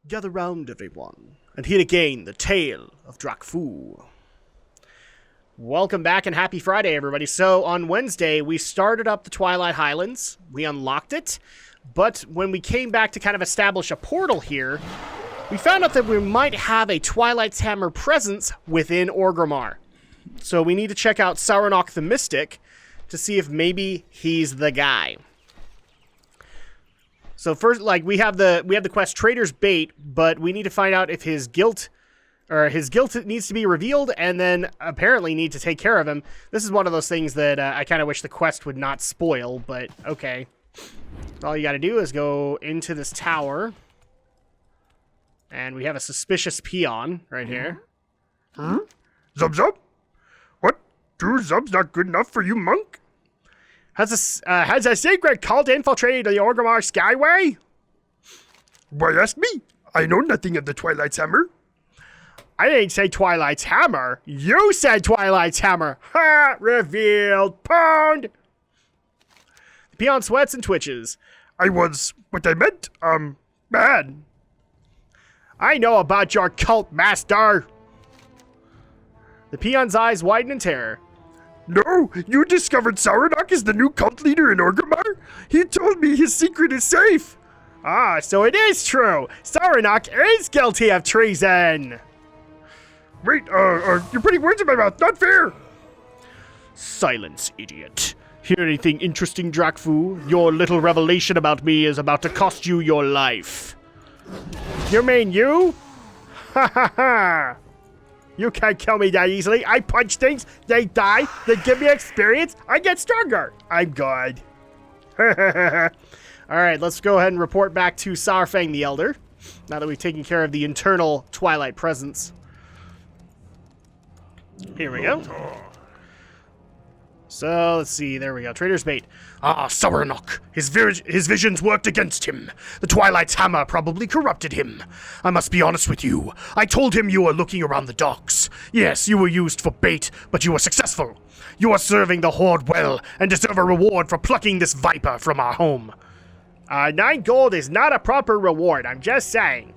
Gather round, everyone, and hear again the tale of Drakfu. Welcome back and happy Friday, everybody. So, on Wednesday, we started up the Twilight Highlands. We unlocked it, but when we came back to kind of establish a portal here, we found out that we might have a Twilight's Hammer presence within Orgrimmar. So we need to check out Sauronok the Mystic to see if maybe he's the guy. So first, like, we have the quest Trader's Bait, but we need to find out if his guilt needs to be revealed, and then apparently need to take care of him. This is one of those things that I kind of wish the quest would not spoil, but okay. All you got to do is go into this tower, and we have a suspicious peon right here. Huh? Zub Zub? What? 2 Zubs not good enough for you, monk? Has a secret cult infiltrated the Orgrimmar Skyway? Why ask me? I know nothing of the Twilight's Hammer. I didn't say Twilight's Hammer. You said Twilight's Hammer. Ha! Revealed. Pwned. The peon sweats and twitches. What I meant, bad. I know about your cult, master. The peon's eyes widen in terror. No, you discovered Sauronok is the new cult leader in Orgrimmar? He told me his secret is safe. Ah, so it is true. Sauronok is guilty of treason. Wait, you're putting words in my mouth. Not fair. Silence, idiot. Hear anything interesting, Drakfu? Your little revelation about me is about to cost you your life. You mean you? Ha ha ha. You can't kill me that easily. I punch things, they die, they give me experience, I get stronger. I'm good. Alright, let's go ahead and report back to Saurfang the Elder, now that we've taken care of the internal Twilight presence. Here we go. So, let's see, there we go. Trader's Bait. Ah, Sauronok. His visions worked against him. The Twilight's Hammer probably corrupted him. I must be honest with you. I told him you were looking around the docks. Yes, you were used for bait, but you were successful. You are serving the Horde well, and deserve a reward for plucking this viper from our home. 9 gold is not a proper reward, I'm just saying.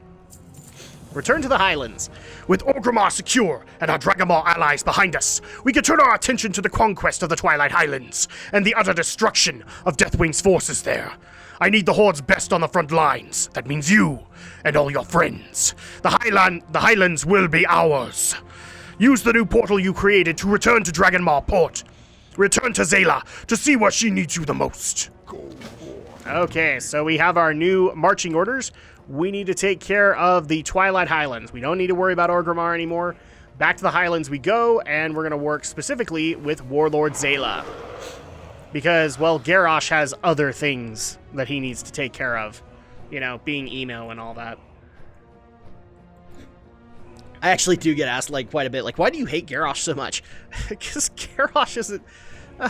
Return to the Highlands. With Orgrimmar secure and our Dragonmaw allies behind us, we can turn our attention to the conquest of the Twilight Highlands and the utter destruction of Deathwing's forces there. I need the Horde's best on the front lines. That means you and all your friends. The Highlands will be ours. Use the new portal you created to return to Dragonmaw Port. Return to Zayla to see where she needs you the most. Okay, so we have our new marching orders. We need to take care of the Twilight Highlands. We don't need to worry about Orgrimmar anymore. Back to the Highlands we go, and we're going to work specifically with Warlord Zayla. Because, well, Garrosh has other things that he needs to take care of. You know, being emo and all that. I actually do get asked, like, quite a bit, like, why do you hate Garrosh so much? Because Garrosh isn't...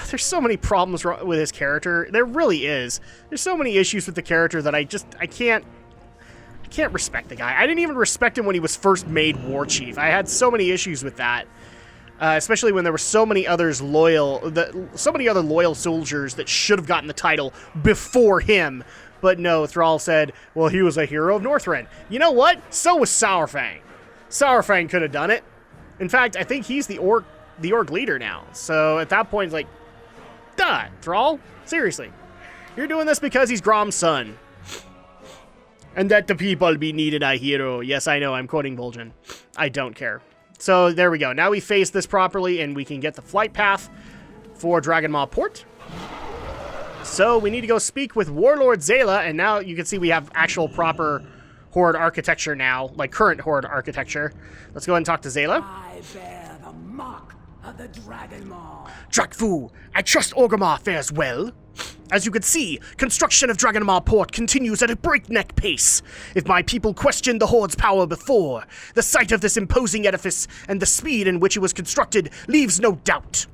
there's so many problems with his character. There really is. There's so many issues with the character that I can't respect the guy. I didn't even respect him when he was first made War Chief. I had so many issues with that, especially when there were so many other loyal soldiers that should have gotten the title before him. But no, Thrall said, well, he was a hero of Northrend. You know what? So was Saurfang. Saurfang could have done it. In fact, I think he's the orc leader now. So at that point, it's like, duh, Thrall? Seriously. You're doing this because he's Grom's son. And that the people be needed a hero. Yes, I know, I'm quoting Vol'jin. I don't care. So, there we go. Now we face this properly, and we can get the flight path for Dragonmaw Port. So, we need to go speak with Warlord Zayla, and now you can see we have actual proper Horde architecture now, like current Horde architecture. Let's go ahead and talk to Zayla. I bear the mark of the Dragonmaw. Drakfu, I trust Orgrimmar fares well. As you can see, construction of Dragonmaw Port continues at a breakneck pace. If my people questioned the Horde's power before, the sight of this imposing edifice and the speed in which it was constructed leaves no doubt.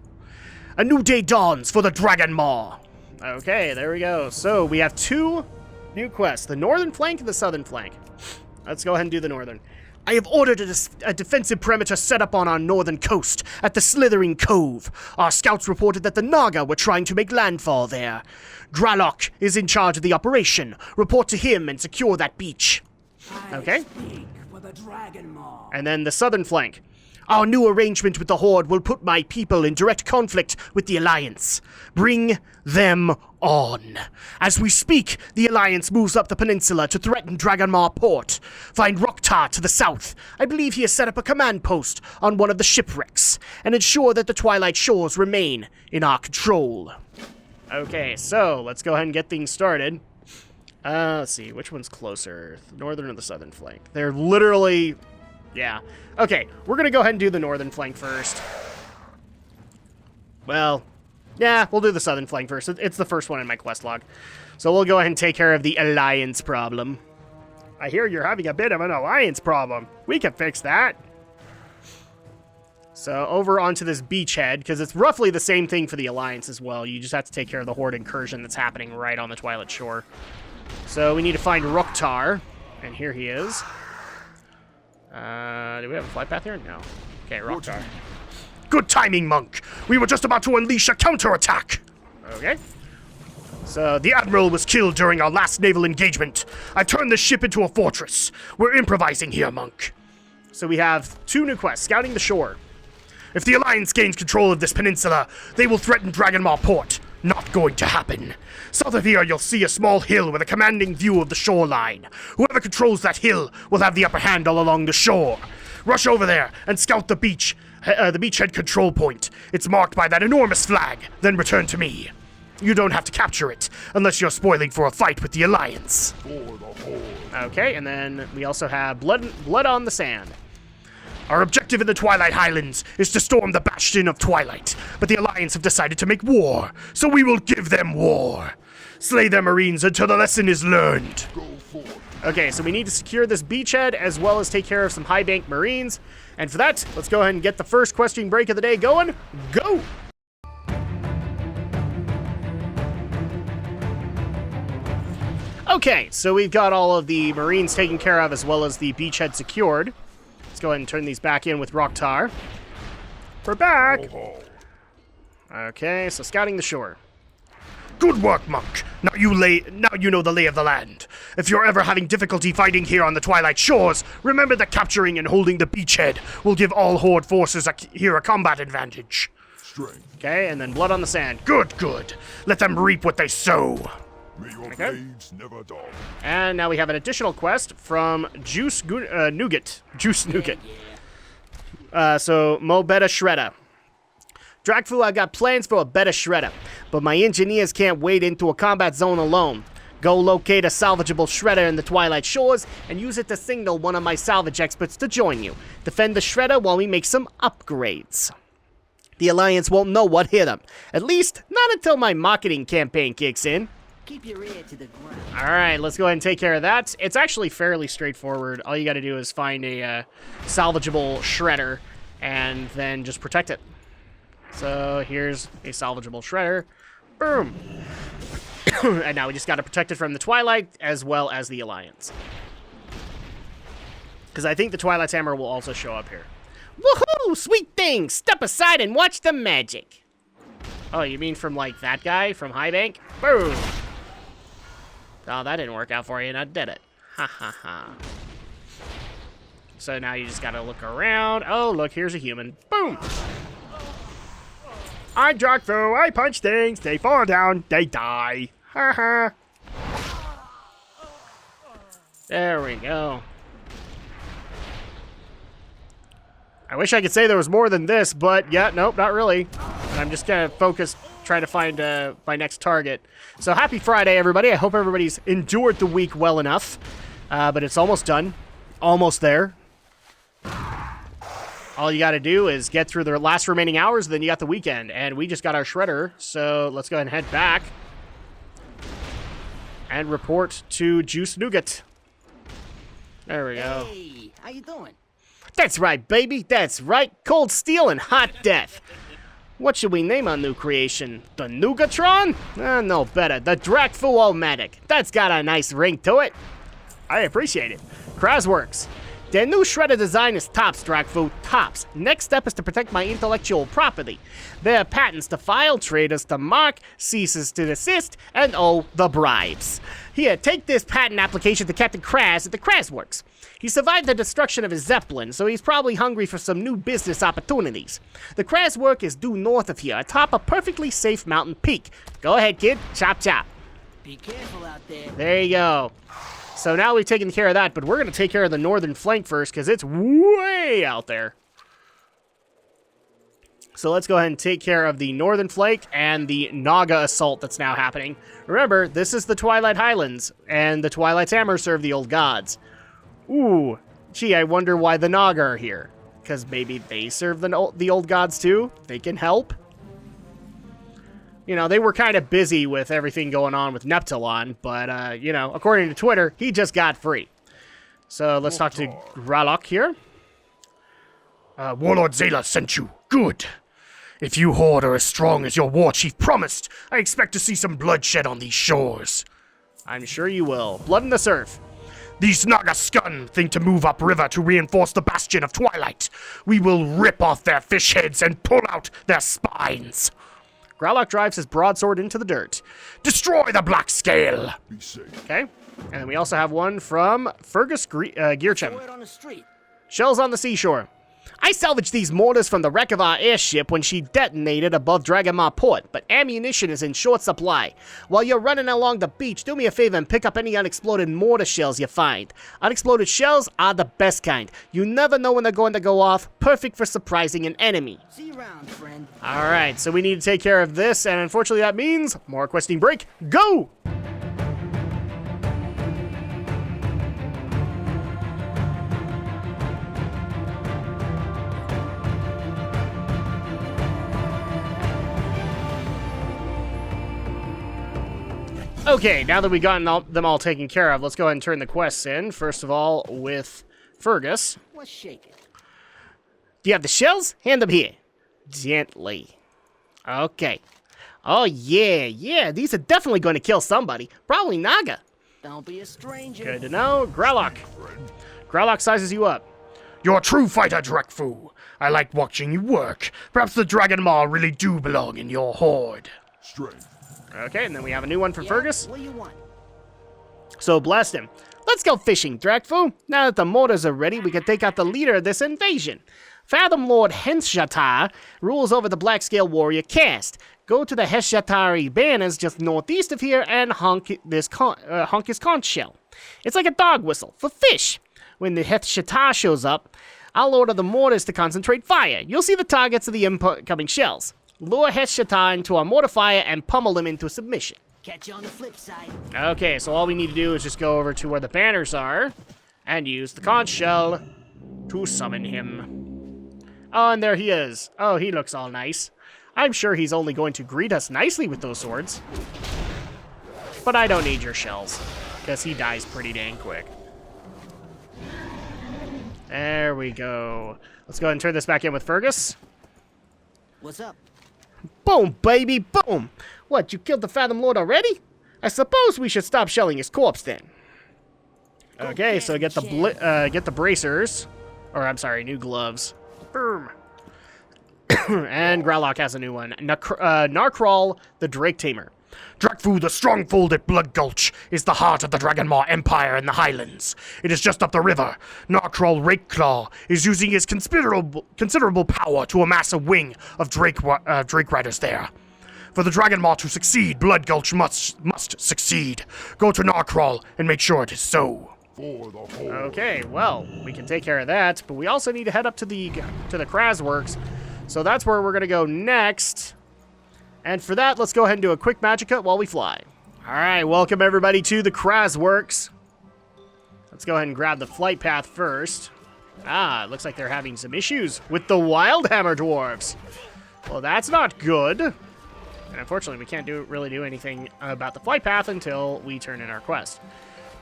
A new day dawns for the Dragonmaw. Okay, there we go. So, we have 2 new quests, the northern flank and the southern flank. Let's go ahead and do the northern. I have ordered a defensive perimeter set up on our northern coast at the Slithering Cove. Our scouts reported that the Naga were trying to make landfall there. Dralok is in charge of the operation. Report to him and secure that beach. Okay. Speak for the Dragonmaw. And then the southern flank. Our new arrangement with the Horde will put my people in direct conflict with the Alliance. Bring them on. As we speak, the Alliance moves up the peninsula to threaten Dragonmaw Port. Find Roktar to the south. I believe he has set up a command post on one of the shipwrecks, and ensure that the Twilight Shores remain in our control. Okay, so let's go ahead and get things started. Let's see, which one's closer? The northern or the southern flank? They're literally... yeah. Okay, we're going to go ahead and do the northern flank first. Well, yeah, we'll do the southern flank first. It's the first one in my quest log. So we'll go ahead and take care of the Alliance problem. I hear you're having a bit of an Alliance problem. We can fix that. So over onto this beachhead, because it's roughly the same thing for the Alliance as well. You just have to take care of the Horde incursion that's happening right on the Twilight Shore. So we need to find Roktar, and here he is. Do we have a flight path here? No. Okay, Roktar. Good timing, Monk. We were just about to unleash a counterattack. Okay. So, the Admiral was killed during our last naval engagement. I turned the ship into a fortress. We're improvising here, Monk. So we have 2 new quests. Scouting the shore. If the Alliance gains control of this peninsula, they will threaten Dragonmaw Port. Not going to happen. South of here, you'll see a small hill with a commanding view of the shoreline. Whoever controls that hill will have the upper hand all along the shore. Rush over there and scout the beachhead control point. It's marked by that enormous flag. Then return to me. You don't have to capture it, unless you're spoiling for a fight with the Alliance. Okay, and then we also have Blood on the Sand. Our objective in the Twilight Highlands is to storm the Bastion of Twilight, but the Alliance have decided to make war, so we will give them war. Slay their Marines until the lesson is learned. Okay, so we need to secure this beachhead as well as take care of some high bank Marines. And for that, let's go ahead and get the first questing break of the day going. Go! Okay, so we've got all of the Marines taken care of as well as the beachhead secured. Let's go ahead and turn these back in with Roktar. We're back! Okay, so scouting the shore. Good work, Monk. Now you know the lay of the land. If you're ever having difficulty fighting here on the Twilight Shores, remember that capturing and holding the beachhead will give all Horde forces here a combat advantage. Okay, and then Blood on the Sand. Good. Let them reap what they sow. May your blades never dull. And now we have an additional quest from Juice Nougat. So, Mo Beta Shredder. Drakfu, I got plans for a better shredder, but my engineers can't wade into a combat zone alone. Go locate a salvageable shredder in the Twilight Shores and use it to signal one of my salvage experts to join you. Defend the shredder while we make some upgrades. The Alliance won't know what hit them. At least, not until my marketing campaign kicks in. Keep your ear to the ground. Alright, let's go ahead and take care of that. It's actually fairly straightforward. All you gotta do is find a salvageable shredder and then just protect it. So here's a salvageable shredder. Boom! And now we just gotta protect it from the Twilight as well as the Alliance. Because I think the Twilight's hammer will also show up here. Woohoo! Sweet thing! Step aside and watch the magic! Oh, you mean from, like, that guy from High Bank? Boom! Oh, that didn't work out for you, now did it? Ha ha ha. So now you just gotta look around. Oh, look, here's a human. Boom! I'm Drakfu, I punch things, they fall down, they die. Ha ha. There we go. I wish I could say there was more than this, but yeah, nope, not really. And I'm just gonna focus, trying to find my next target. So happy Friday, everybody. I hope everybody's endured the week well enough. But it's almost done. Almost there. All you gotta do is get through the last remaining hours, then you got the weekend. And we just got our shredder, so let's go ahead and head back. And report to Juice Nougat. There we go. Hey, how you doing? That's right, baby. That's right. Cold Steel and Hot Death. What should we name our new creation? The Nougatron? No better. The Drakfu-O-Matic. That's got a nice ring to it. I appreciate it. Krasworks. Their new shredder design is tops, Drakfu. Tops. Next step is to protect my intellectual property. Their patents to file, traders to mark, ceases to desist, and the bribes. Here, take this patent application to Captain Kraz at the Kraz Works. He survived the destruction of his Zeppelin, so he's probably hungry for some new business opportunities. The Kraz Work is due north of here, atop a perfectly safe mountain peak. Go ahead, kid. Chop, chop. Be careful out there. There you go. So now we've taken care of that, but we're going to take care of the northern flank first, because it's way out there. So let's go ahead and take care of the northern flank and the Naga assault that's now happening. Remember, this is the Twilight Highlands, and the Twilight's Hammer serve the old gods. Ooh, gee, I wonder why the Naga are here. Because maybe they serve the old gods too? They can help? You know, they were kind of busy with everything going on with Neptulon, but, you know, according to Twitter, he just got free. So let's talk to Gralok here. Warlord Zayla sent you. Good. If you Horde are as strong as your war chief promised, I expect to see some bloodshed on these shores. I'm sure you will. Blood in the surf. These Naga scum think to move upriver to reinforce the Bastion of Twilight. We will rip off their fish heads and pull out their spines. Gralok drives his broadsword into the dirt. Destroy the Black Scale. Be safe. Okay. And then we also have one from Fergus Gearchem. Throw it on the street. Shells on the seashore. I salvaged these mortars from the wreck of our airship when she detonated above Dragonmaw port, but ammunition is in short supply. While you're running along the beach, do me a favor and pick up any unexploded mortar shells you find. Unexploded shells are the best kind. You never know when they're going to go off. Perfect for surprising an enemy. See you around, friend. Alright, so we need to take care of this, and unfortunately that means more questing break. Go! Okay, now that we've gotten them all taken care of, let's go ahead and turn the quests in. First of all, with Fergus. What's shaking? Do you have the shells? Hand them here. Gently. Okay. Oh, yeah, these are definitely going to kill somebody. Probably Naga. Don't be a stranger. Good to know. Gralok. Gralok sizes you up. You're a true fighter, Drakfu. I like watching you work. Perhaps the Dragonmaw really do belong in your horde. Strength. Okay, and then we have a new one from Fergus. What do you want? So blast him. Let's go fishing, Drakfu. Now that the mortars are ready, we can take out the leader of this invasion. Fathom Lord Henshatar rules over the Black Scale Warrior caste. Go to the Heshatari banners just northeast of here and honk his conch shell. It's like a dog whistle for fish. When the Heshatar shows up, I'll order the mortars to concentrate fire. You'll see the targets of the incoming shells. Lure Heshatar into a mortar fire and pummel him into submission. Catch you on the flip side. Okay, so all we need to do is just go over to where the banners are and use the conch shell to summon him. Oh, and there he is. Oh, he looks all nice. I'm sure he's only going to greet us nicely with those swords. But I don't need your shells, because he dies pretty dang quick. There we go. Let's go ahead and turn this back in with Fergus. What's up? Boom, baby, boom! What, you killed the Fathom Lord already? I suppose we should stop shelling his corpse then. Okay, so get the bracers. Or, I'm sorry, new gloves. Boom. And Gralok has a new one. Narkral, the Drake Tamer. Drakfu, the strongfold at Blood Gulch, is the heart of the Dragonmaw Empire in the Highlands. It is just up the river. Narkral Rakeclaw is using his considerable power to amass a wing of Drake Riders there. For the Dragonmaw to succeed, Blood Gulch must succeed. Go to Narkral and make sure it is so. For the Horde. Okay, well, we can take care of that, but we also need to head up to the Kraz Works. So that's where we're going to go next. And for that, let's go ahead and do a quick magic cut while we fly. All right, welcome everybody to the Kraz Works. Let's go ahead and grab the flight path first. Ah, it looks like they're having some issues with the Wildhammer Dwarves. Well, that's not good. And unfortunately, we can't really do anything about the flight path until we turn in our quest.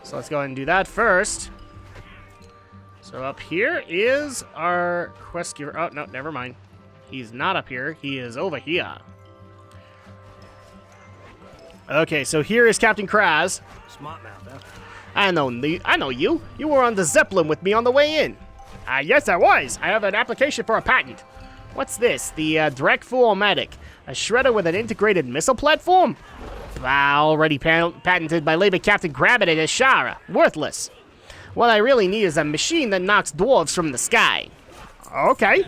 So let's go ahead and do that first. So up here is our quest giver. Oh, no, never mind. He's not up here. He is over here. Okay, so here is Captain Kraz. Smart mouth, huh? I know you. You were on the Zeppelin with me on the way in. Yes, I was. I have an application for a patent. What's this? The Drakfu-O-Matic. A shredder with an integrated missile platform? Already patented by labor Captain Grabbit at Ashara. Worthless. What I really need is a machine that knocks dwarves from the sky. Okay.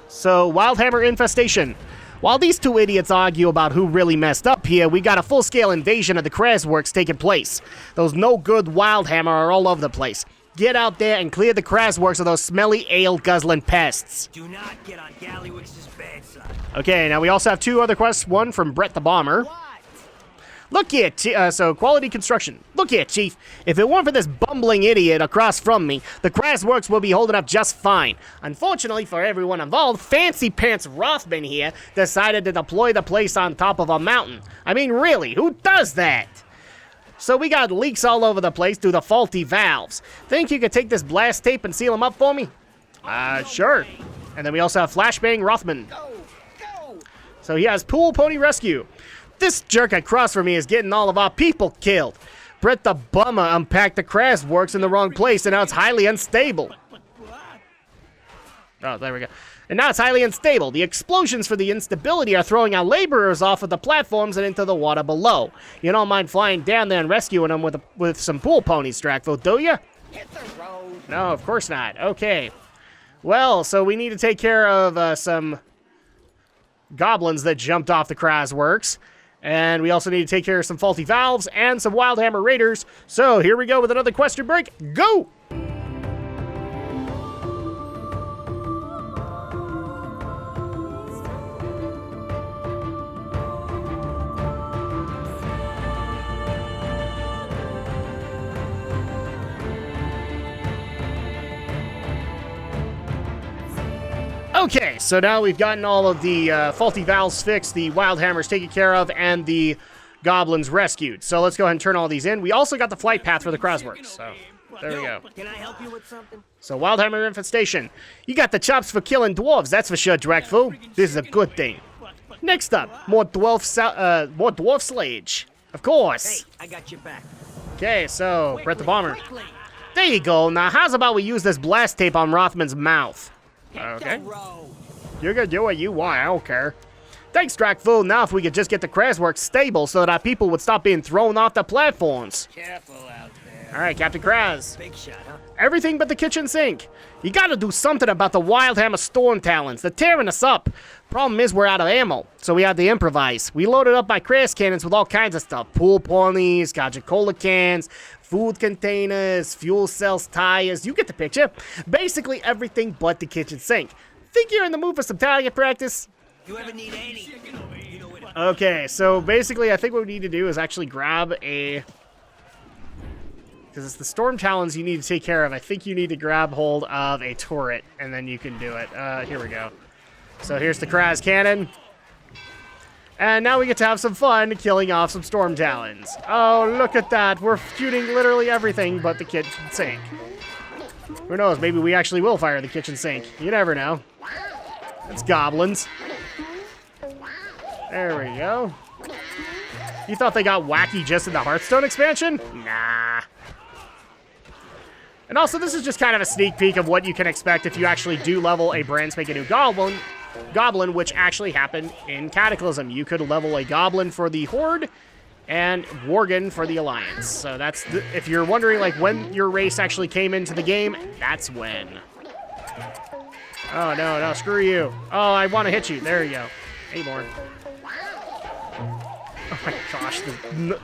So, Wildhammer infestation. While these two idiots argue about who really messed up here, we got a full-scale invasion of the Krasworks taking place. Those no-good Wildhammer are all over the place. Get out there and clear the Krasworks of those smelly, ale-guzzling pests. Do not get on Gallywix's bad side. Okay, now we also have two other quests. One from Brett the Bomber. Look here, so quality construction. Look here, Chief. If it weren't for this bumbling idiot across from me, the Krasworks will be holding up just fine. Unfortunately for everyone involved, Fancy Pants Rothman here decided to deploy the place on top of a mountain. I mean, really, who does that? So we got leaks all over the place due to faulty valves. Think you could take this blast tape and seal them up for me? Sure. And then we also have Flashbang Rothman. So he has Pool Pony Rescue. This jerk across from me is getting all of our people killed. Brett the Bummer unpacked the Krasworks in the wrong place, and now it's highly unstable. Oh, there we go. And now it's highly unstable. The explosions for the instability are throwing our laborers off of the platforms and into the water below. You don't mind flying down there and rescuing them with some pool ponies, Drakfu, do you? Hit the road. No, of course not. Okay. Well, so we need to take care of some goblins that jumped off the Krasworks. And we also need to take care of some faulty valves and some Wildhammer raiders. So here we go with another question break. Go! Okay, so now we've gotten all of the faulty valves fixed, the Wildhammers taken care of, and the goblins rescued. So let's go ahead and turn all these in. We also got the flight path for the Krasworks, so there we go. Can I help you with something? So Wildhammer infestation. You got the chops for killing dwarves, that's for sure, Drakfu. This is a good thing. Next up, more dwarf slayage. Of course. Hey, I got your back. Okay, so Brett the Bomber. There you go. Now, how's about we use this blast tape on Rothman's mouth? Okay. You're gonna do what you want, I don't care. Thanks, Drakfu. Now if we could just get the Krasworks stable so that our people would stop being thrown off the platforms. Careful out there. Alright, Captain Kraz. Big shot, huh? Everything but the kitchen sink. You gotta do something about the Wildhammer Storm Talons. They're tearing us up. Problem is we're out of ammo, so we had to improvise. We loaded up my Kras cannons with all kinds of stuff. Pool ponies, Gotcha Cola cans, food containers, fuel cells, tires, you get the picture. Basically everything but the kitchen sink. Think you're in the mood for some target practice? You ever need any? You know where to... Okay, so basically I think what we need to do is actually grab a... Because it's the Storm Talons you need to take care of. I think you need to grab hold of a turret, and then you can do it. Here we go. So here's the Kraz cannon. And now we get to have some fun killing off some Storm Talons. Oh, look at that. We're shooting literally everything but the kitchen sink. Who knows? Maybe we actually will fire the kitchen sink. You never know. It's goblins. There we go. You thought they got wacky just in the Hearthstone expansion? Nah. And also, this is just kind of a sneak peek of what you can expect if you actually do level a brand spanking new goblin, which actually happened in Cataclysm. You could level a goblin for the Horde and Worgen for the Alliance. So that's, if you're wondering like when your race actually came into the game, that's when. Oh, no, screw you. Oh, I want to hit you. There you go. Hey, more. Oh my gosh,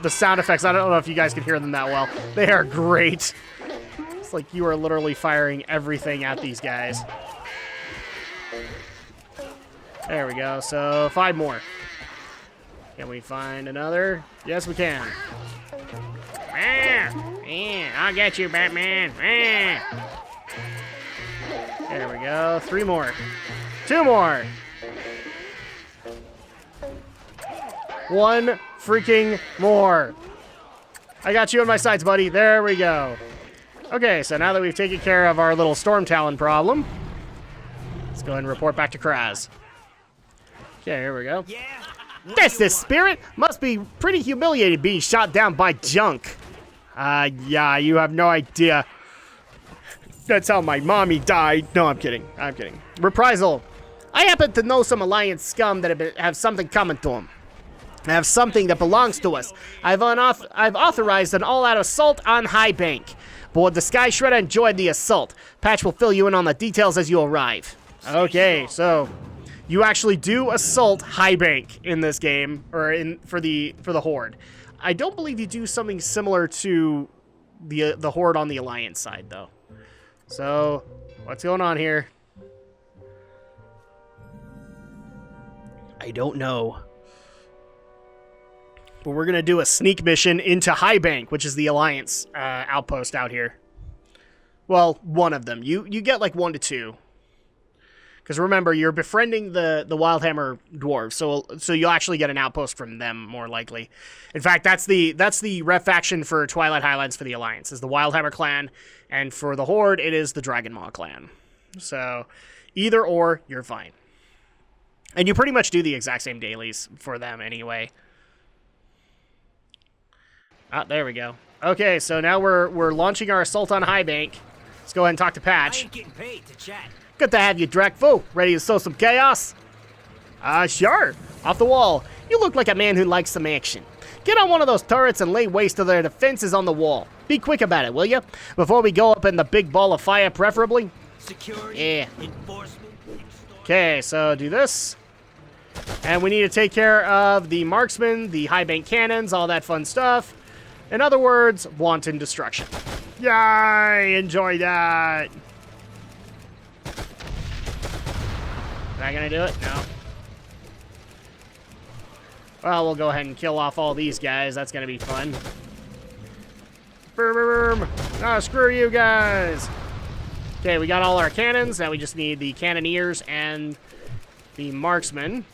the sound effects, I don't know if you guys can hear them that well. They are great. It's like you are literally firing everything at these guys. There we go, so 5 more. Can we find another? Yes, we can. I'll get you, Batman. There we go, 3 more. 2 more. 1 freaking more. I got you on my sights, buddy. There we go. Okay, so now that we've taken care of our little Storm Talon problem, let's go ahead and report back to Kraz. Okay, here we go. Yeah. That's the spirit! Must be pretty humiliated being shot down by junk. Yeah, you have no idea. That's how my mommy died. No, I'm kidding. Reprisal. I happen to know some Alliance scum that have something coming to them. Have something that belongs to us. I've authorized an all-out assault on High Bank. Board the Sky Shredder and join the assault. Patch will fill you in on the details as you arrive. Okay, so you actually do assault High Bank in this game, or for the Horde. I don't believe you do something similar to the Horde on the Alliance side, though. So, what's going on here? I don't know. But we're going to do a sneak mission into High Bank, which is the Alliance outpost out here. Well, one of them. You get like 1 to 2. Because remember, you're befriending the Wildhammer dwarves, so you'll actually get an outpost from them, more likely. In fact, that's the ref faction for Twilight Highlands for the Alliance, is the Wildhammer clan, and for the Horde, it is the Dragonmaw clan. So, either or, you're fine. And you pretty much do the exact same dailies for them anyway. Ah, there we go. Okay, so now we're launching our assault on High Bank. Let's go ahead and talk to Patch. I ain't getting paid to chat. Good to have you, Drakfu. Ready to sow some chaos? Sure. Off the wall. You look like a man who likes some action. Get on one of those turrets and lay waste to their defenses on the wall. Be quick about it, will you? Before we go up in the big ball of fire, preferably. Security, Yeah. enforcement. Okay, so do this. And we need to take care of the marksmen, the high bank cannons, all that fun stuff. In other words, wanton destruction. Yay! Enjoy that. Am I gonna do it? No. Well, we'll go ahead and kill off all these guys. That's gonna be fun. Boom! Ah, screw you guys! Okay, we got all our cannons. Now we just need the cannoneers and the marksmen.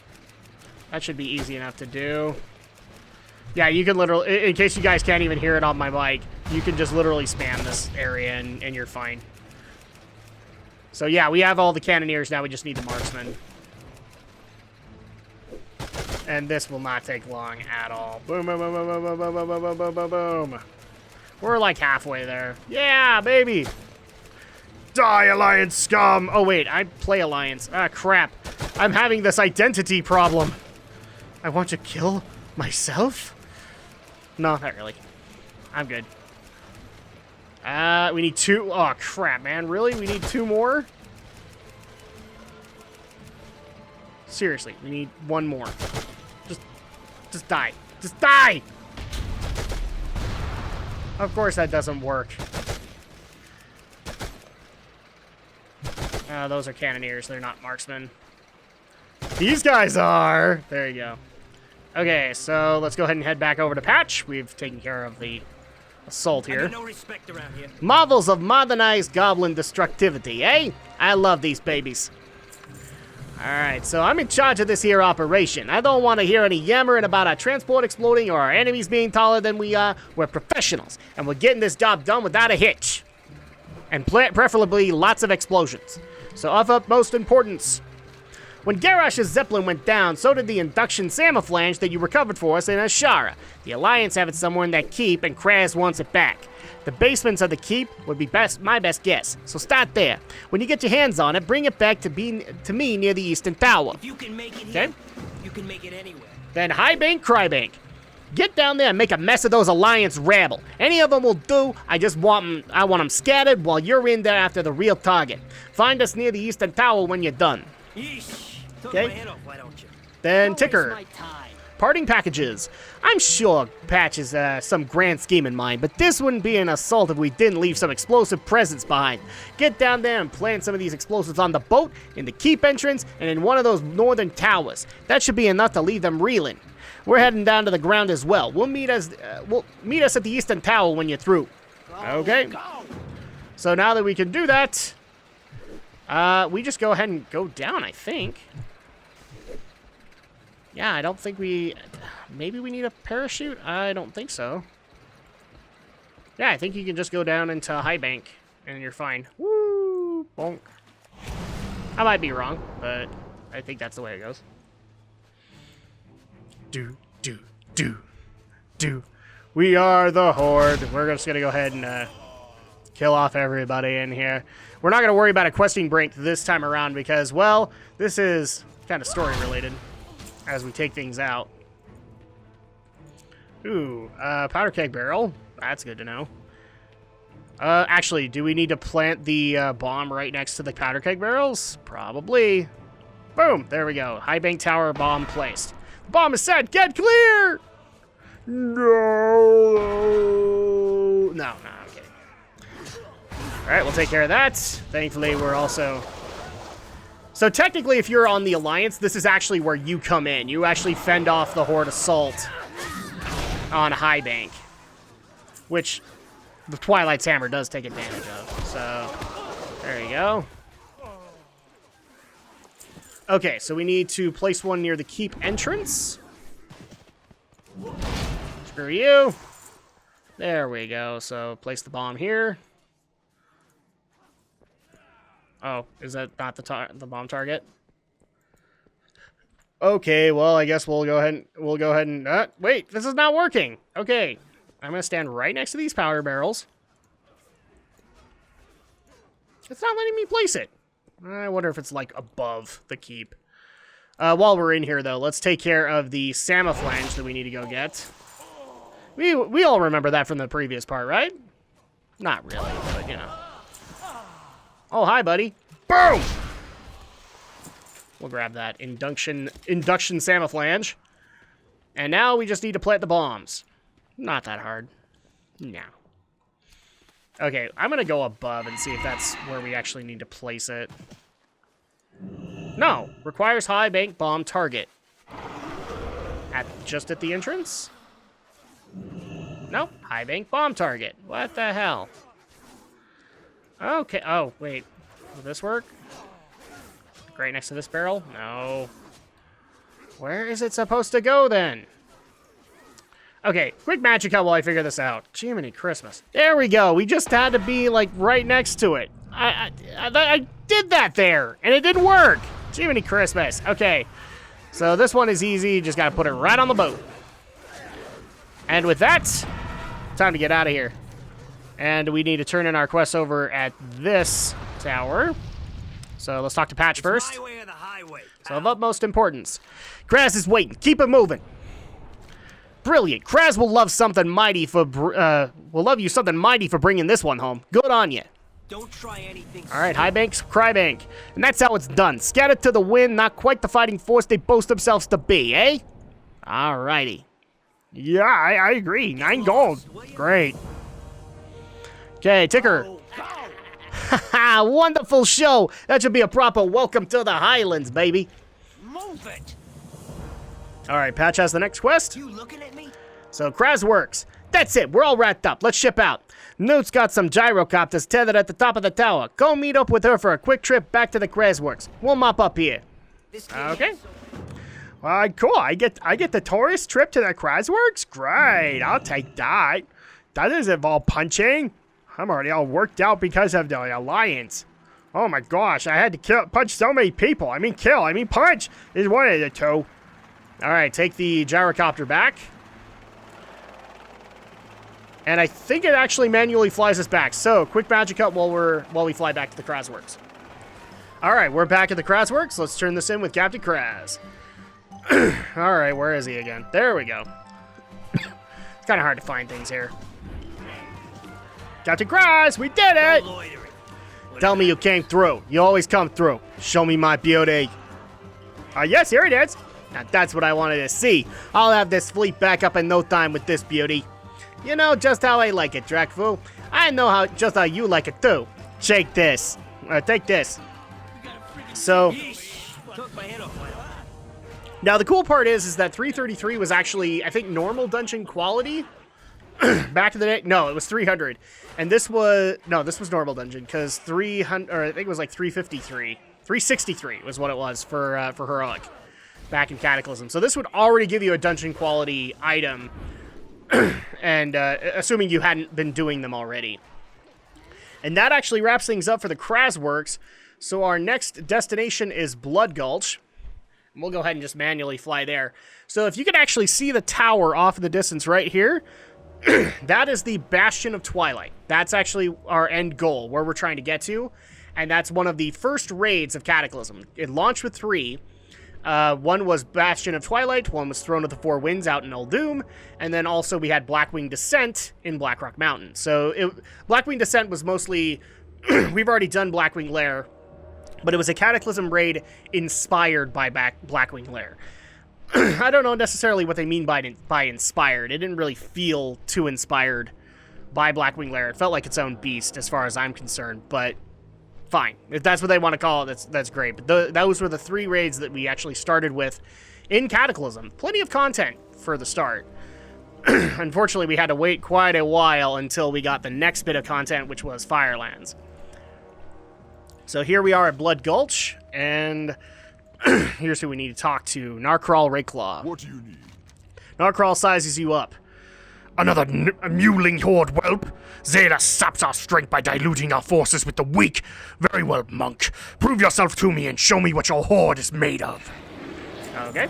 That should be easy enough to do. Yeah, you can literally, in case you guys can't even hear it on my mic, you can just literally spam this area and you're fine. So yeah, we have all the cannoneers, now we just need the marksmen. And this will not take long at all. Boom, boom, boom, boom, boom, boom, boom, boom, boom, boom, boom, boom. We're like halfway there. Yeah, baby! Die, Alliance scum! Oh wait, I play Alliance. Ah, crap. I'm having this identity problem. I want to kill myself? No, not really. I'm good. We need 2. Oh, crap, man. Really? We need 2 more? Seriously, we need 1 more. Just die. Just die! Of course that doesn't work. Those are cannoneers. They're not marksmen. These guys are! There you go. Okay, so let's go ahead and head back over to Patch. We've taken care of the assault here. No respect around here. Marvels of modernized goblin destructivity, eh? I love these babies. Alright, so I'm in charge of this here operation. I don't want to hear any yammering about our transport exploding or our enemies being taller than we are. We're professionals, and we're getting this job done without a hitch. And preferably lots of explosions. So of utmost importance. When Garrosh's Zeppelin went down, so did the induction Samaflange that you recovered for us in Ashara. The Alliance have it somewhere in that keep, and Kraz wants it back. The basements of the keep would be my best guess, so start there. When you get your hands on it, bring it back to me near the Eastern Tower. If you can make it here, you can make it anywhere. Then High Bank, Crybank. Get down there and make a mess of those Alliance rabble. Any of them will do. I want them scattered while you're in there after the real target. Find us near the Eastern Tower when you're done. Yeesh. Okay. My head off, why don't you? Then Don't Ticker. waste my time. Parting packages. I'm sure Patch has some grand scheme in mind, but this wouldn't be an assault if we didn't leave some explosive presents behind. Get down there and plant some of these explosives on the boat, in the keep entrance, and in one of those northern towers. That should be enough to leave them reeling. We're heading down to the ground as well. We'll meet us at the Eastern Tower when you're through. Okay. Go. So now that we can do that, we just go ahead and go down, I think. Yeah, I don't think maybe we need a parachute? I don't think so. Yeah, I think you can just go down into High Bank, and you're fine. Woo! Bonk. I might be wrong, but I think that's the way it goes. Do. We are the Horde. We're just gonna go ahead and Kill off everybody in here. We're not going to worry about a questing break this time around because, well, this is kind of story related as we take things out. Ooh, powder keg barrel. That's good to know. Actually, do we need to plant the bomb right next to the powder keg barrels? Probably. Boom, there we go. High bank tower bomb placed. The bomb is set. Get clear! No. No, I'm kidding. All right, we'll take care of that. Thankfully, we're also... So technically, if you're on the Alliance, this is actually where you come in. You actually fend off the Horde assault on High Bank, which the Twilight's Hammer does take advantage of. So, there you go. Okay, so we need to place one near the keep entrance. Screw you. There we go. So, place the bomb here. Oh, is that not the bomb target? Okay, well, I guess we'll go ahead and wait, this is not working. Okay. I'm going to stand right next to these powder barrels. It's not letting me place it. I wonder if it's, like, above the keep. While we're in here, though, let's take care of the Samaflange that we need to go get. We all remember that from the previous part, right? Not really, but, you know. Oh, hi, buddy. Boom! We'll grab that induction Samaflange. And now we just need to plant the bombs. Not that hard. No. Okay, I'm going to go above and see if that's where we actually need to place it. No. Requires high bank bomb target. Just at the entrance? Nope. High bank bomb target. What the hell? Okay. Oh, wait. Will this work? Right next to this barrel? No. Where is it supposed to go, then? Okay, quick magic cut while I figure this out. Jiminy Christmas. There we go. We just had to be, like, right next to it. I did that there, and it didn't work. Jiminy Christmas. Okay, so this one is easy. Just got to put it right on the boat. And with that, time to get out of here. And we need to turn in our quest over at this tower. So let's talk to Patch first. My way or the highway, So of utmost importance. Kraz is waiting. Keep it moving. Brilliant. Kraz will love something mighty for you something mighty for bringing this one home. Good on you. Don't try anything. All right, High Bank's Crybank. And that's how it's done. Scattered to the wind, not quite the fighting force they boast themselves to be, eh? All righty. Yeah, I agree. 9 gold. Great. Okay, ticker. Oh, Haha, wonderful show. That should be a proper welcome to the Highlands, baby. move it. All right, Patch has the next quest. You looking at me? So Kraz works. That's it. We're all wrapped up. Let's ship out. Newt's got some gyrocopters tethered at the top of the tower. Go meet up with her for a quick trip back to the Kraz works. We'll mop up here. This Okay. Cool. I get the tourist trip to the Krasworks? Great. I'll take that. That doesn't involve punching. I'm already all worked out because of the Alliance. Oh my gosh, I had to punch so many people. I mean punch is one of the two. All right, take the gyrocopter back. And I think it actually manually flies us back. So, quick magic cut while we fly back to the Krasworks. All right, we're back at the Krasworks. Let's turn this in with Captain Kraz. All right, where is he again? There we go. It's kind of hard to find things here. Captain Kraz, we did it! loitering. Tell me you came through. You always come through. Show me my beauty. Yes, here it is. Now that's what I wanted to see. I'll have this fleet back up in no time with this beauty. You know just how I like it, Drakfu. I know just how you like it too. Take this. Take this. So, Took my head off. now the cool part is that 333 was actually, I think, normal dungeon quality. Back in the day, no, it was 300. And this was normal dungeon, because 300, or I think it was like 353. 363 was what it was for Heroic back in Cataclysm. So this would already give you a dungeon quality item, and assuming you hadn't been doing them already. And that actually wraps things up for the Krasworks. So our next destination is Blood Gulch. And we'll go ahead and just manually fly there. So if you can actually see the tower off in the distance right here, that is the Bastion of Twilight. That's actually our end goal, where we're trying to get to. And that's one of the first raids of Cataclysm. It launched with 3. One was Bastion of Twilight, one was Throne of the Four Winds out in Uldum, and then also we had Blackwing Descent in Blackrock Mountain. So Blackwing Descent was mostly... we've already done Blackwing Lair, but it was a Cataclysm raid inspired by Blackwing Lair. I don't know necessarily what they mean by inspired. It didn't really feel too inspired by Blackwing Lair. It felt like its own beast as far as I'm concerned, but fine. If that's what they want to call it, that's great. But those were the 3 raids that we actually started with in Cataclysm. Plenty of content for the start. Unfortunately, we had to wait quite a while until we got the next bit of content, which was Firelands. So here we are at Blood Gulch, and here's who we need to talk to. Narcrawl Rayclaw. What do you need? Narcrawl sizes you up. Another mewling horde whelp? Zayla saps our strength by diluting our forces with the weak. Very well, monk. Prove yourself to me and show me what your horde is made of. Okay.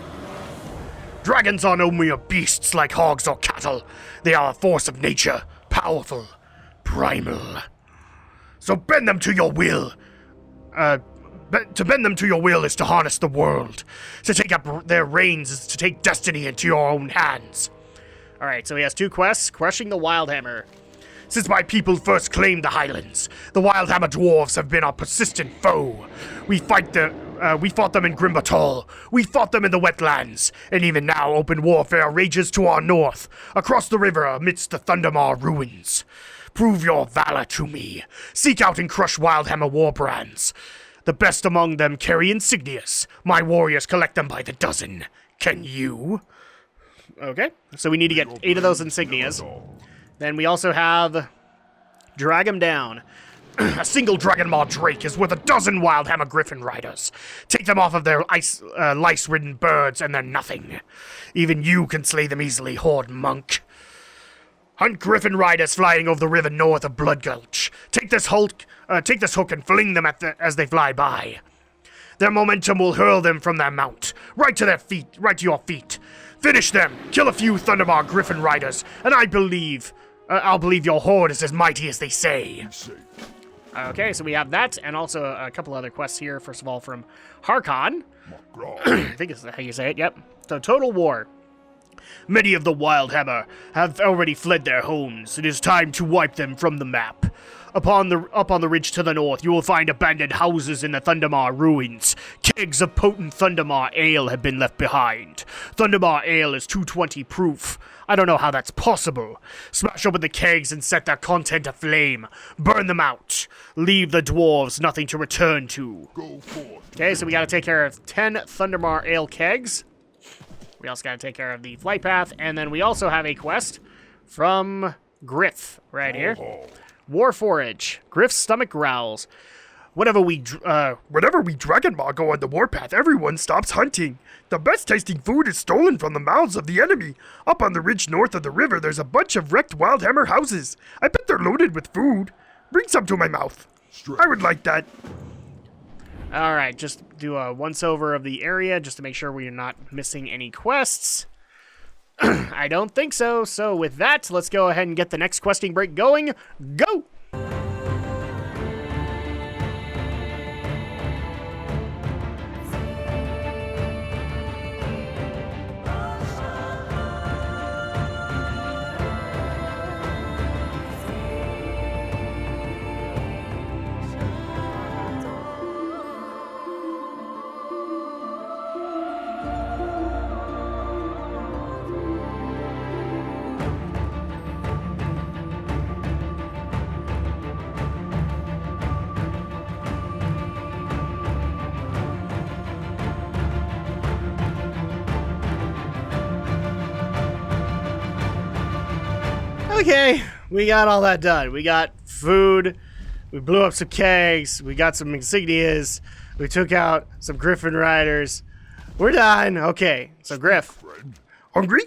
Dragons are no mere beasts like hogs or cattle. They are a force of nature, powerful, primal. So bend them to your will. To bend them to your will is to harness the world. To take up their reins is to take destiny into your own hands. Alright, so he has 2 quests. Crushing the Wildhammer. Since my people first claimed the Highlands, the Wildhammer dwarves have been our persistent foe. We fought them in Grimbatal, we fought them in the wetlands, and even now open warfare rages to our north, across the river amidst the Thundermaw ruins. Prove your valor to me. Seek out and crush Wildhammer warbrands. The best among them carry insignias. My warriors collect them by the dozen. Can you? Okay, so we need to get 8 of those insignias. Then we also have Drag 'em Down. A single Dragonmaw Drake is worth a dozen Wildhammer Griffin Riders. Take them off of their lice-ridden birds and they're nothing. Even you can slay them easily, Horde Monk. Hunt Griffin Riders flying over the river north of Blood Gulch. Take this hook and fling them as they fly by. Their momentum will hurl them from their mount, right to your feet. Finish them, kill a few Thundermaw Griffin Riders, and I'll believe your horde is as mighty as they say. Okay, so we have that, and also a couple other quests here. First of all, from Harkon. I think is how you say it, yep. So, Total War. Many of the Wildhammer have already fled their homes. It is time to wipe them from the map. Up on the ridge to the north, you will find abandoned houses in the Thundermaw ruins. Kegs of potent Thundermaw ale have been left behind. Thundermaw ale is 220 proof. I don't know how that's possible. Smash open the kegs and set their content aflame. Burn them out. Leave the dwarves nothing to return to. Go forth. Okay, so we gotta take care of 10 Thundermaw ale kegs. We also gotta take care of the flight path, and then we also have a quest from Griff right here. Warforage. Griff's stomach growls. Whenever we Dragonmaw go on the warpath, everyone stops hunting. The best tasting food is stolen from the mouths of the enemy. Up on the ridge north of the river, there's a bunch of wrecked Wildhammer houses. I bet they're loaded with food. Bring some to my mouth. I would like that. Alright, just do a once-over of the area just to make sure we're not missing any quests. I don't think so. So with that, let's go ahead and get the next questing break going. Go! Okay, we got all that done. We got food, we blew up some kegs, we got some insignias, we took out some Griffin Riders. We're done. Okay, so Griff. Hungry?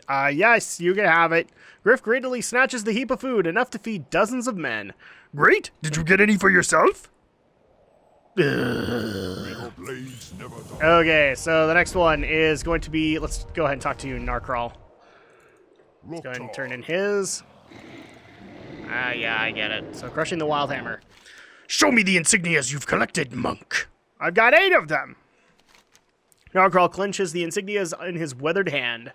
Yes, you can have it. Griff greedily snatches the heap of food, enough to feed dozens of men. Great. Did you get any for yourself? Your blades never die. Okay, so the next one is going to be, let's go ahead and talk to you, Narcrawl. Let's go ahead and turn in his. Yeah, I get it. So crushing the wild hammer. Show me the insignias you've collected, monk. I've got 8 of them. Nargral clenches the insignias in his weathered hand.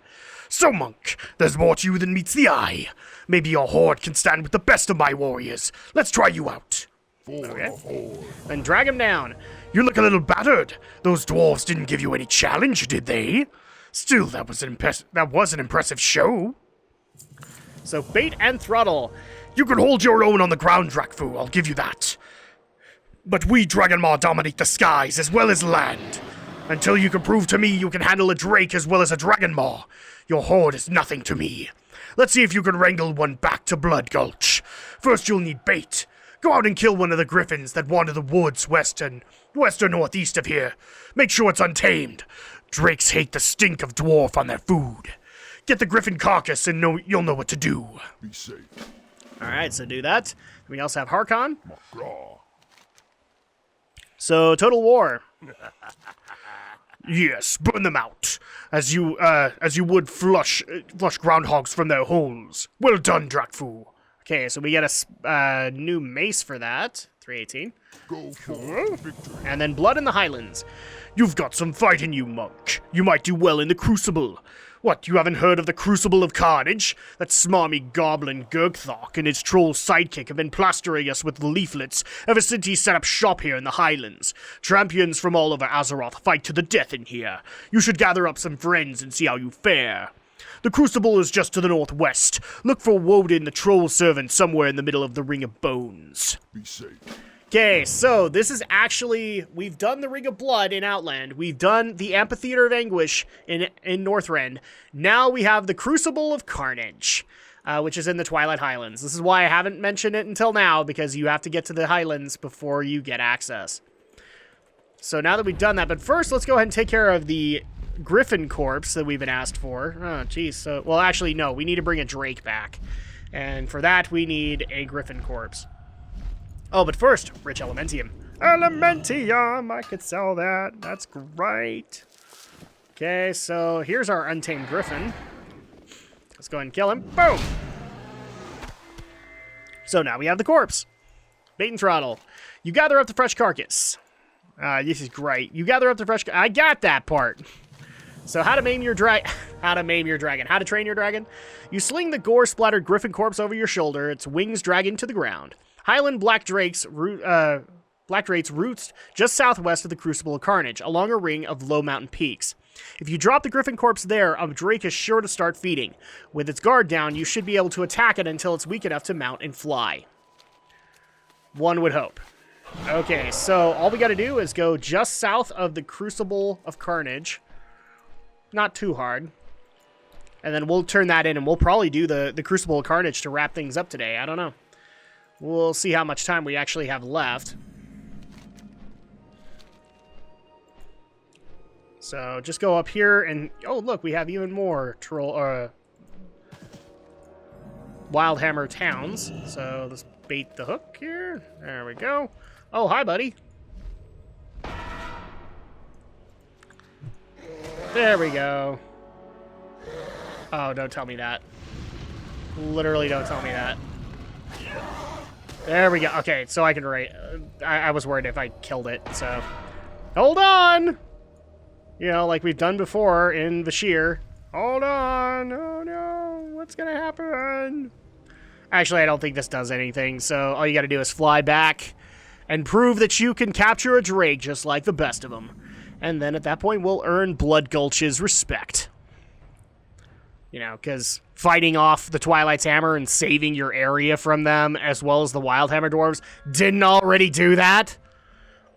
So, monk, there's more to you than meets the eye. Maybe your horde can stand with the best of my warriors. Let's try you out. Okay. Then drag him down. You look a little battered. Those dwarves didn't give you any challenge, did they? Still, that was an impressive show. So bait and throttle. You can hold your own on the ground, Drakfu, I'll give you that. But we Dragonmaw dominate the skies as well as land. Until you can prove to me you can handle a drake as well as a Dragonmaw, your horde is nothing to me. Let's see if you can wrangle one back to Blood Gulch. First you'll need bait. Go out and kill one of the griffins that wander the woods west or northeast of here. Make sure it's untamed. Drakes hate the stink of dwarf on their food. Get the griffin carcass and you'll know what to do. Be safe. Alright, so do that. We also have Harkon. Macaw. So, Total War. Yes, burn them out, as you would flush groundhogs from their holes. Well done, Drakfu. Okay, so we get a new mace for that. 318. Go for victory. And then Blood in the Highlands. You've got some fight in you, monk. You might do well in the Crucible. What, you haven't heard of the Crucible of Carnage? That smarmy goblin Gurgthok and his troll sidekick have been plastering us with leaflets ever since he set up shop here in the Highlands. Champions from all over Azeroth fight to the death in here. You should gather up some friends and see how you fare. The Crucible is just to the northwest. Look for Woden, the troll servant, somewhere in the middle of the Ring of Bones. Be safe. Okay, so this is actually, we've done the Ring of Blood in Outland. We've done the Amphitheater of Anguish in Northrend. Now we have the Crucible of Carnage, which is in the Twilight Highlands. This is why I haven't mentioned it until now, because you have to get to the Highlands before you get access. So now that we've done that, but first let's go ahead and take care of the Griffin corpse that we've been asked for. Oh, geez. So, well, actually, no. We need to bring a Drake back. And for that, we need a Griffin corpse. Oh, but first, rich Elementium. Elementium! I could sell that. That's great. Okay, so here's our Untamed Griffin. Let's go ahead and kill him. Boom! So now we have the corpse. Bait and throttle. You gather up the fresh carcass. This is great. You gather up the fresh... I got that part. So how to maim your dragon. How to train your dragon. You sling the gore-splattered griffin corpse over your shoulder, its wings dragging to the ground. Highland black drakes roost just southwest of the Crucible of Carnage, along a ring of low mountain peaks. If you drop the griffin corpse there, a drake is sure to start feeding. With its guard down, you should be able to attack it until it's weak enough to mount and fly. One would hope. Okay, so all we gotta do is go just south of the Crucible of Carnage. Not too hard. And then we'll turn that in, and we'll probably do the Crucible of Carnage to wrap things up today. I don't know. We'll see how much time we actually have left. So just go up here and... Oh, look, we have even more Wildhammer towns. So let's bait the hook here. There we go. Oh, hi, buddy. There we go. Oh, don't tell me that. Literally don't tell me that. There we go. Okay, so I can write. I was worried if I killed it, so... Hold on! You know, like we've done before in Vashir. Hold on! Oh no! What's gonna happen? Actually, I don't think this does anything, so all you gotta do is fly back and prove that you can capture a drake just like the best of them. And then at that point, we'll earn Blood Gulch's respect. You know, because fighting off the Twilight's Hammer and saving your area from them, as well as the Wildhammer Dwarves, didn't already do that?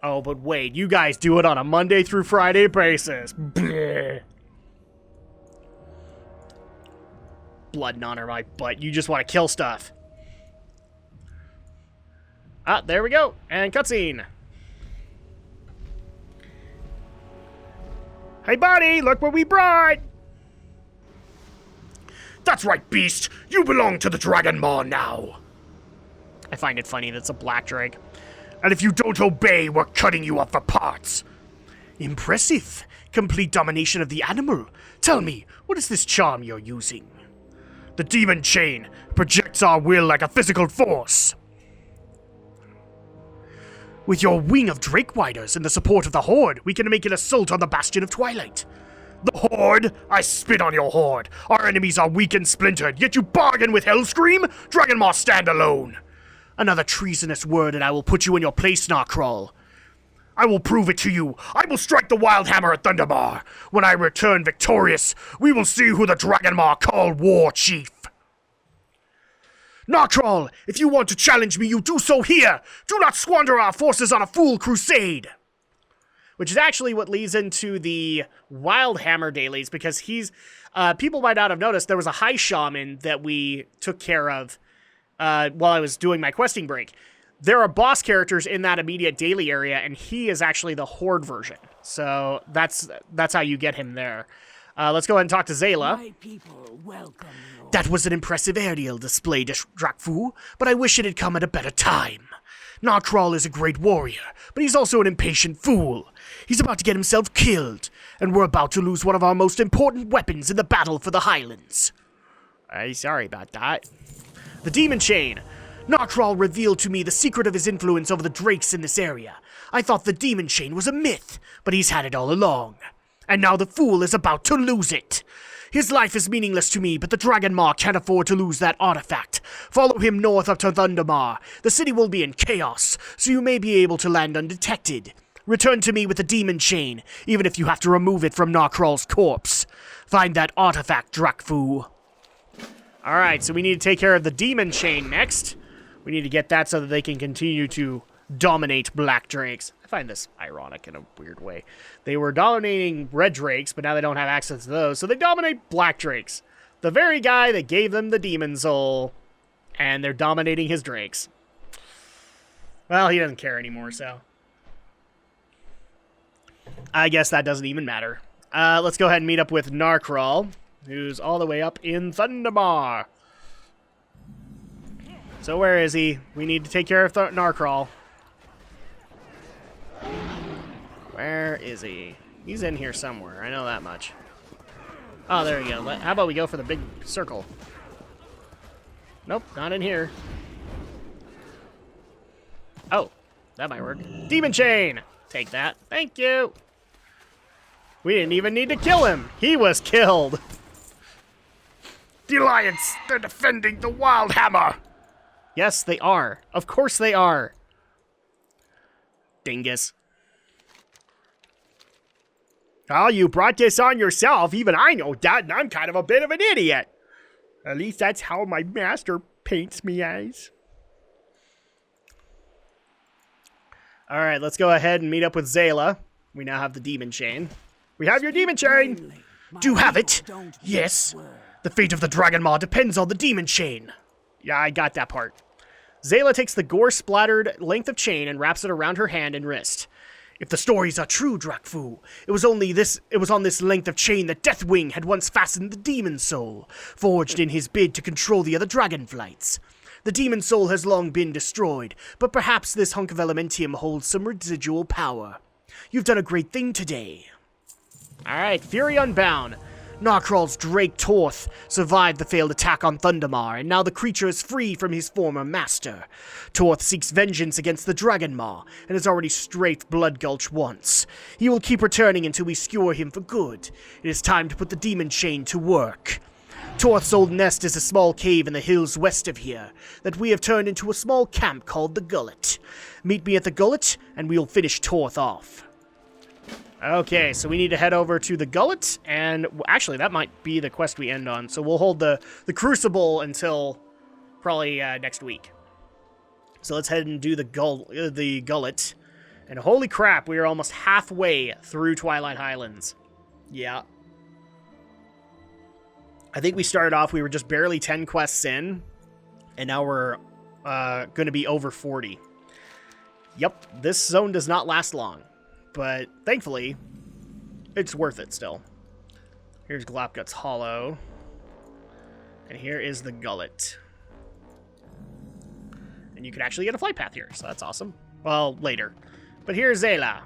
Oh, but wait, you guys do it on a Monday through Friday basis. Bleh. Blood and honor my butt. You just want to kill stuff. Ah, there we go. And cutscene. Hey, buddy, look what we brought. That's right, beast. You belong to the Dragonmaw now. I find it funny that it's a black drake. And if you don't obey, we're cutting you up for parts. Impressive. Complete domination of the animal. Tell me, what is this charm you're using? The demon chain projects our will like a physical force. With your wing of Drake Riders and the support of the Horde, we can make an assault on the Bastion of Twilight. The Horde? I spit on your Horde. Our enemies are weak and splintered, yet you bargain with Hellscream? Dragonmaw, stand alone. Another treasonous word and I will put you in your place, Narcrawl. I will prove it to you. I will strike the wild hammer at Thunderbar. When I return victorious, we will see who the Dragonmaw call War Chief. Narcrawl, if you want to challenge me, you do so here. Do not squander our forces on a fool crusade. Which is actually what leads into the Wildhammer dailies, because he's... people might not have noticed, there was a High Shaman that we took care of while I was doing my questing break. There are boss characters in that immediate daily area, and he is actually the Horde version. So that's how you get him there. Let's go ahead and talk to Zayla. My people welcome you. That was an impressive aerial display, Drakfu, but I wish it had come at a better time. Narcrawl is a great warrior, but he's also an impatient fool. He's about to get himself killed, and we're about to lose one of our most important weapons in the battle for the Highlands. Sorry about that. The Demon Chain. Narcrawl revealed to me the secret of his influence over the drakes in this area. I thought the Demon Chain was a myth, but he's had it all along. And now the fool is about to lose it. His life is meaningless to me, but the Dragonmaw can't afford to lose that artifact. Follow him north up to Thunderbar. The city will be in chaos, so you may be able to land undetected. Return to me with the Demon Chain, even if you have to remove it from Narcrawl's corpse. Find that artifact, Drakfu. Alright, so we need to take care of the Demon Chain next. We need to get that so that they can continue to dominate black drakes. I find this ironic in a weird way. They were dominating red drakes, but now they don't have access to those, so they dominate black drakes. The very guy that gave them the demon soul, and they're dominating his drakes. Well, he doesn't care anymore, so I guess that doesn't even matter. Let's go ahead and meet up with Narcrawl, who's all the way up in Thunderbar. So where is he? We need to take care of Narcrawl. Where is he? He's in here somewhere. I know that much. Oh, there you go. How about we go for the big circle? Nope, not in here. Oh, that might work. Demon Chain! Take that. Thank you! We didn't even need to kill him. He was killed. The Alliance, they're defending the Wild Hammer. Yes, they are. Of course they are. Dingus. Oh, you brought this on yourself. Even I know that, and I'm kind of a bit of an idiot. At least that's how my master paints me as. Alright, let's go ahead and meet up with Zayla. We now have the Demon Chain. We have your Demon Chain. Do you have it? Yes. The fate of the Dragonmaw depends on the Demon Chain. Yeah, I got that part. Zayla takes the gore-splattered length of chain and wraps it around her hand and wrist. If the stories are true, Drakfu, it was on this length of chain that Deathwing had once fastened the Demon Soul, forged in his bid to control the other Dragonflights. The Demon Soul has long been destroyed, but perhaps this hunk of Elementium holds some residual power. You've done a great thing today. Alright, Fury Unbound. Narcrawl's Drake Torth survived the failed attack on Thundermar, and now the creature is free from his former master. Torth seeks vengeance against the Dragonmaw, and has already strafed Blood Gulch once. He will keep returning until we skewer him for good. It is time to put the Demon Chain to work. Torth's old nest is a small cave in the hills west of here, that we have turned into a small camp called the Gullet. Meet me at the Gullet, and we'll finish Torth off. Okay, so we need to head over to the Gullet, and actually that might be the quest we end on, so we'll hold the Crucible until probably next week. So let's head and do the Gullet, and holy crap, we are almost halfway through Twilight Highlands. Yeah. I think we started off, we were just barely 10 quests in, and now we're going to be over 40. Yep, this zone does not last long. But thankfully, it's worth it still. Here's Glopgut's Hollow. And here is the Gullet. And you can actually get a flight path here, so that's awesome. Well, later. But here's Zayla.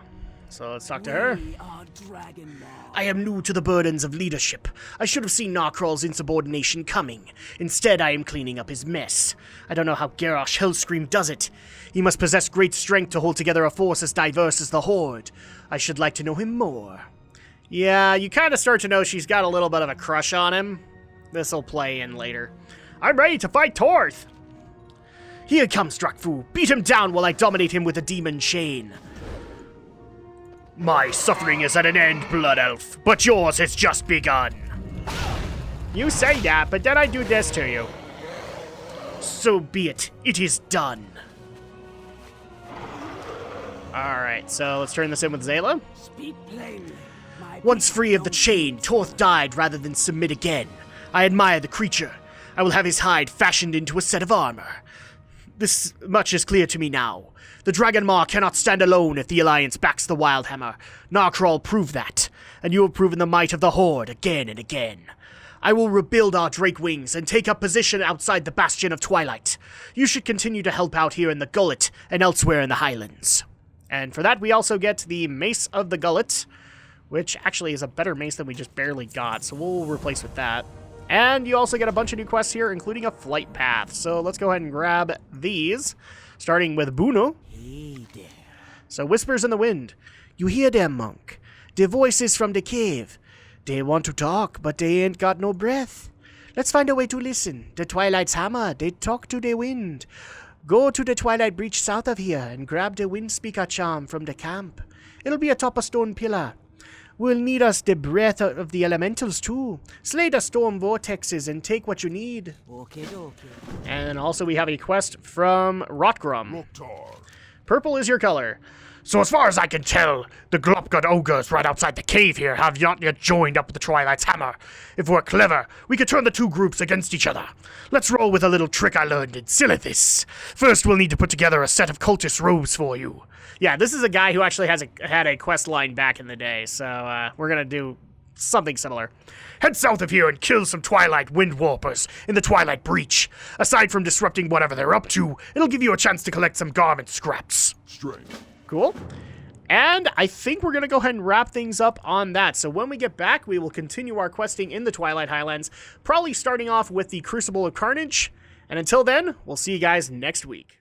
So let's talk to her. We are Dragonmaw. I am new to the burdens of leadership. I should have seen Narkral's insubordination coming. Instead, I am cleaning up his mess. I don't know how Garrosh Hellscream does it. He must possess great strength to hold together a force as diverse as the Horde. I should like to know him more. Yeah, you kind of start to know she's got a little bit of a crush on him. This'll play in later. I'm ready to fight Torth! Here comes Drakfu. Beat him down while I dominate him with a demon chain. My suffering is at an end, Blood Elf, but yours has just begun. You say that, but then I do this to you. So be it. It is done. Alright, so let's turn this in with Zayla. Speak plainly. My Once free of the chain, Torth died rather than submit again. I admire the creature. I will have his hide fashioned into a set of armor. This much is clear to me now. The Dragonmaw cannot stand alone if the Alliance backs the Wildhammer. Narkral proved that, and you have proven the might of the Horde again and again. I will rebuild our Drake Wings and take up position outside the Bastion of Twilight. You should continue to help out here in the Gulch and elsewhere in the Highlands. And for that, we also get the Mace of the Gullet, which actually is a better mace than we just barely got, so we'll replace with that. And you also get a bunch of new quests here, including a flight path. So let's go ahead and grab these, starting with Buno. Hey there. So Whispers in the Wind. You hear them, monk? The voices from the cave. They want to talk, but they ain't got no breath. Let's find a way to listen. The Twilight's hammer, they talk to the wind. Go to the Twilight Breach south of here and grab the Wind Speaker charm from the camp. It'll be atop a stone pillar. We'll need us the breath of the elementals too. Slay the storm vortexes and take what you need. Okay, okay. And also we have a quest from Rotgrum. Mukhtar. Purple is your color. So as far as I can tell, the Glopgut ogres right outside the cave here have not yet joined up with the Twilight's hammer. If we're clever, we could turn the two groups against each other. Let's roll with a little trick I learned in Silithis. First, we'll need to put together a set of cultist robes for you. Yeah, this is a guy who actually had a quest line back in the day, so we're going to do something similar. Head south of here and kill some Twilight Windwarpers in the Twilight Breach. Aside from disrupting whatever they're up to, it'll give you a chance to collect some garment scraps. Strength. Cool. And I think we're going to go ahead and wrap things up on that. So when we get back, we will continue our questing in the Twilight Highlands, probably starting off with the Crucible of Carnage. And until then, we'll see you guys next week.